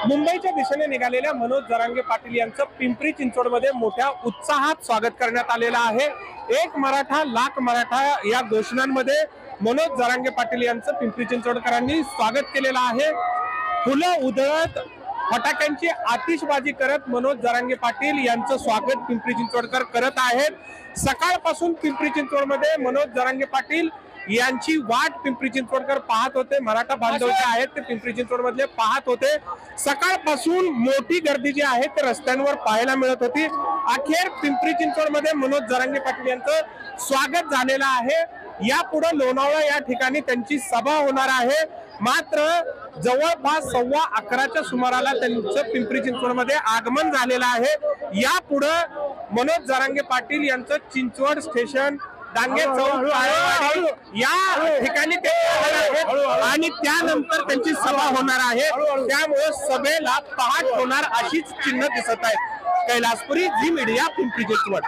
मुंबईच्या दिशेने निघालेल्या मनोज जरांगे पाटील यांचं पिंपरी चिंचवडमध्ये मोठ्या उत्साहात स्वागत करण्यात आलेलं आहे। एक मराठा लाख मराठा या घोषणांमध्ये मनोज जरांगे पाटील यांचं पिंपरी चिंचवडकरांनी स्वागत केलेलं आहे। फुलं उधळत फटाक्यांची आतिषबाजी करत मनोज जरांगे पाटील यांचं स्वागत पिंपरी चिंचवडकर करत आहेत। सकाळपासून पिंपरी चिंचवडमध्ये मनोज जरांगे पाटील यांची वाट पिंपरी चिंचवडकर पाहत होते। मराठा बांधव जे आहेत ते पिंपरी चिंचवड मधले पाहत होते। सकाळपासून मोठी गर्दी जी आहे ते रस्त्यांवर पाहायला मिळत होती। अखेर पिंपरी चिंचवड मध्ये मनोज जरांगे पाटील यांचं स्वागत झालेलं आहे। यापुढे लोणावळा या ठिकाणी त्यांची सभा होणार आहे। मात्र जवळपास 11:15च्या सुमाराला त्यांचं पिंपरी चिंचवड मध्ये आगमन झालेलं आहे। यापुढे मनोज जरांगे पाटील यांचं चिंचवड स्टेशन डांगे चौक या ठिकाणी ते आणि त्यानंतर त्यांची सभा होणार आहे। त्यामुळे सभेला पहाट होणार अशीच चिन्ह दिसत आहेत। कैलासपुरी, झी मीडिया, पिंपरी चिंचवड।